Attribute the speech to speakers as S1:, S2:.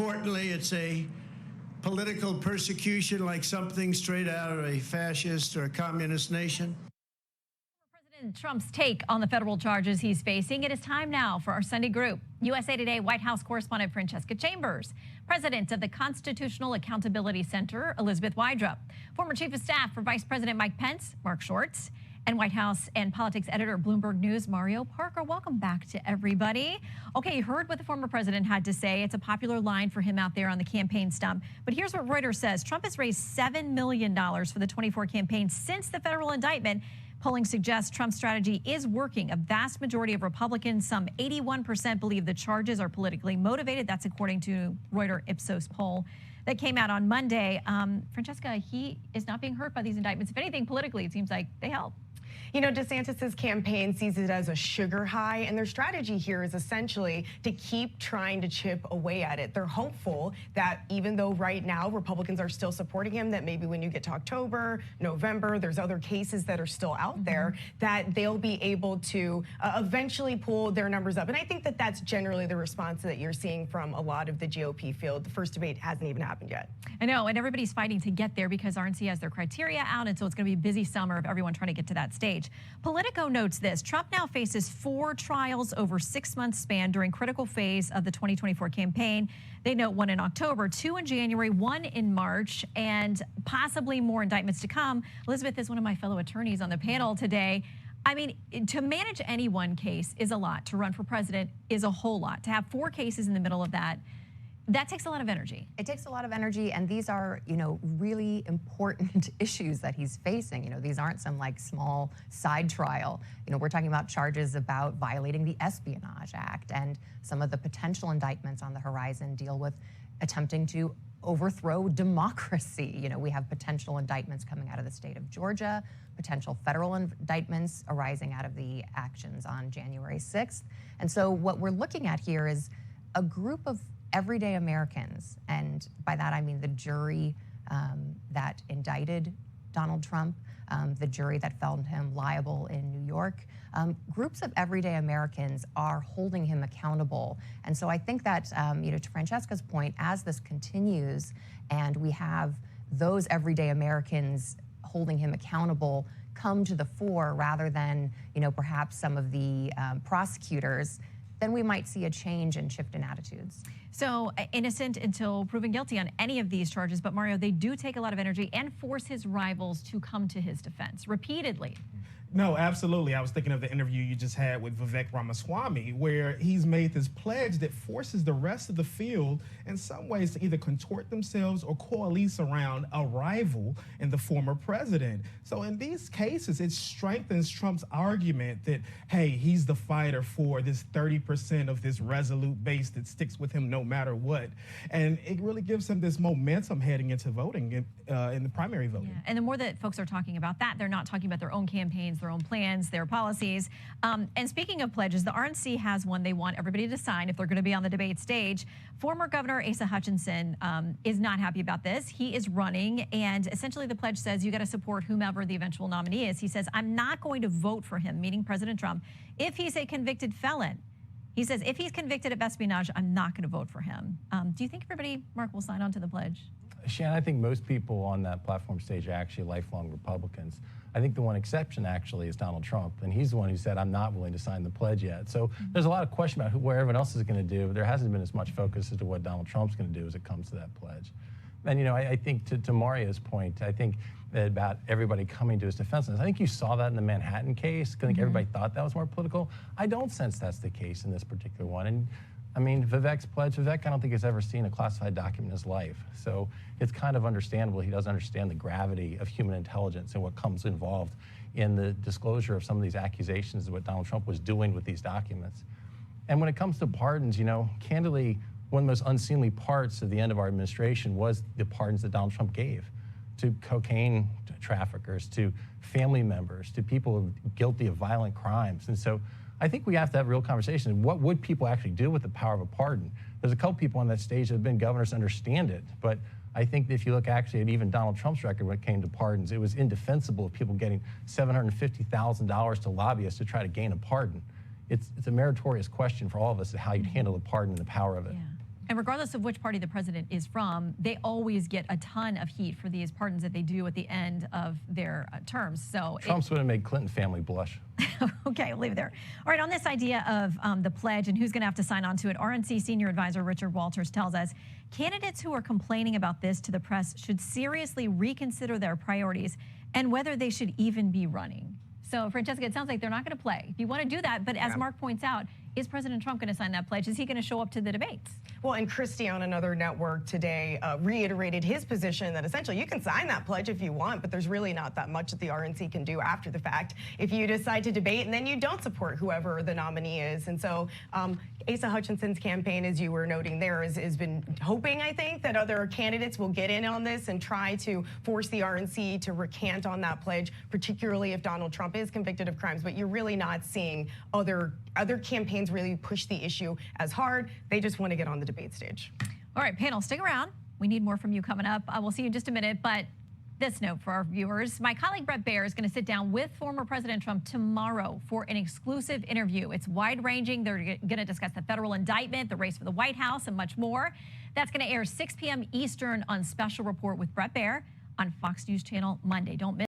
S1: importantly, it's a political persecution like something straight out of a fascist or a communist nation.
S2: President Trump's take on the federal charges he's facing. It is time now for our Sunday group. USA Today White House correspondent Francesca Chambers, president of the Constitutional Accountability Center, Elizabeth Wydra, former chief of staff for Vice President Mike Pence, Mark Shorts, and White House and politics editor Bloomberg News, Mario Parker. Welcome back to everybody. Okay, you heard what the former president had to say. It's a popular line for him out there on the campaign stump. But here's what Reuters says. Trump has raised $7 million for the 24 campaign since the federal indictment. Polling suggests Trump's strategy is working. A vast majority of Republicans, some 81%, believe the charges are politically motivated. That's according to Reuters Ipsos poll that came out on Monday. Francesca, he is not being hurt by these indictments. If anything, politically, it seems like they help.
S3: You know, DeSantis's campaign sees it as a sugar high, and their strategy here is essentially to keep trying to chip away at it. They're hopeful that even though right now Republicans are still supporting him, that maybe when you get to October, November, there's other cases that are still out there, that they'll be able to eventually pull their numbers up. And I think that that's generally the response that you're seeing from a lot of the GOP field. The first debate hasn't even happened yet.
S2: I know, and everybody's fighting to get there because RNC has their criteria out, and so it's going to be a busy summer of everyone trying to get to that stage. Politico notes this. Trump now faces 4 trials over 6-month span during critical phase of the 2024 campaign. They note 1 in October, 2 in January, 1 in March, and possibly more indictments to come. Elizabeth is one of my fellow attorneys on the panel today. I mean, to manage any one case is a lot. To run for president is a whole lot. To have 4 cases in the middle of that takes a lot of energy.
S4: It takes a lot of energy, and these are, you know, really important issues that he's facing. You know, these aren't some like small side trial. You know, we're talking about charges about violating the Espionage Act, and some of the potential indictments on the horizon deal with attempting to overthrow democracy. You know, we have potential indictments coming out of the state of Georgia, potential federal indictments arising out of the actions on January 6th. And so what we're looking at here is a group of everyday Americans, and by that I mean the jury that indicted Donald Trump, the jury that found him liable in New York. Groups of everyday Americans are holding him accountable. And so I think that, you know, to Francesca's point, as this continues and we have those everyday Americans holding him accountable come to the fore rather than, you know, perhaps some of the prosecutors, then we might see a change and shift in attitudes.
S2: So innocent until proven guilty on any of these charges, but Mario, they do take a lot of energy and force his rivals to come to his defense repeatedly.
S5: No, absolutely. I was thinking of the interview you just had with Vivek Ramaswamy, where he's made this pledge that forces the rest of the field in some ways to either contort themselves or coalesce around a rival in the former president. So in these cases, it strengthens Trump's argument that, hey, he's the fighter for this 30% of this resolute base that sticks with him no matter what. And it really gives him this momentum heading into voting in the primary voting.
S2: Yeah. And the more that folks are talking about that, they're not talking about their own campaigns, their own plans, their policies. And speaking of pledges, the RNC has one they want everybody to sign if they're going to be on the debate stage. Former Governor Asa Hutchinson is not happy about this. He is running, and essentially the pledge says you got to support whomever the eventual nominee is. He says, I'm not going to vote for him, meaning President Trump, if he's a convicted felon. He says, if he's convicted of espionage, I'm not going to vote for him. Do you think everybody, Mark, will sign on to the pledge?
S6: Shannon, I think most people on that platform stage are actually lifelong Republicans. I think the one exception actually is Donald Trump, and he's the one who said, I'm not willing to sign the pledge yet. So there's a lot of question about what everyone else is going to do, but there hasn't been as much focus as to what Donald Trump's going to do as it comes to that pledge. And, you know, I think to Mario's point, I think that about everybody coming to his defense. I think you saw that in the Manhattan case. I think everybody thought that was more political. I don't sense that's the case in this particular one. And I mean, Vivek's pledge, Vivek, I don't think has ever seen a classified document in his life. So it's kind of understandable he doesn't understand the gravity of human intelligence and what comes involved in the disclosure of some of these accusations of what Donald Trump was doing with these documents. And when it comes to pardons, you know, candidly, one of the most unseemly parts of the end of our administration was the pardons that Donald Trump gave to cocaine traffickers, to family members, to people guilty of violent crimes. And so I think we have to have a real conversation. What would people actually do with the power of a pardon? There's a couple people on that stage that have been governors understand it, but I think if you look actually at even Donald Trump's record when it came to pardons, it was indefensible of people getting $750,000 to lobbyists to try to gain a pardon. It's a meritorious question for all of us how you'd handle a pardon and the power of it.
S2: Yeah. And regardless of which party the president is from, they always get a ton of heat for these pardons that they do at the end of their terms. So
S6: Trump's would have made Clinton family blush.
S2: Okay, we'll leave it there. All right, on this idea of the pledge and who's going to have to sign on to it, RNC senior advisor Richard Walters tells us candidates who are complaining about this to the press should seriously reconsider their priorities and whether they should even be running. So, Francesca, it sounds like they're not going to play. If you want to do that, but as Mark points out, is President Trump going to sign that pledge? Is he going to show up to the debates?
S3: Well, and Christie on another network today reiterated his position that essentially you can sign that pledge if you want, but there's really not that much that the RNC can do after the fact if you decide to debate and then you don't support whoever the nominee is. And so Asa Hutchinson's campaign, as you were noting there, has been hoping, I think, that other candidates will get in on this and try to force the RNC to recant on that pledge, particularly if Donald Trump is convicted of crimes. But you're really not seeing other campaigns really push the issue as hard. They just want to get on the debate stage.
S2: All right, panel, stick around. We need more from you coming up. We'll see you in just a minute, but this note for our viewers. My colleague Bret Baier is going to sit down with former President Trump tomorrow for an exclusive interview. It's wide-ranging. They're going to discuss the federal indictment, the race for the White House, and much more. That's going to air 6 p.m. Eastern on Special Report with Bret Baier on Fox News Channel Monday. Don't miss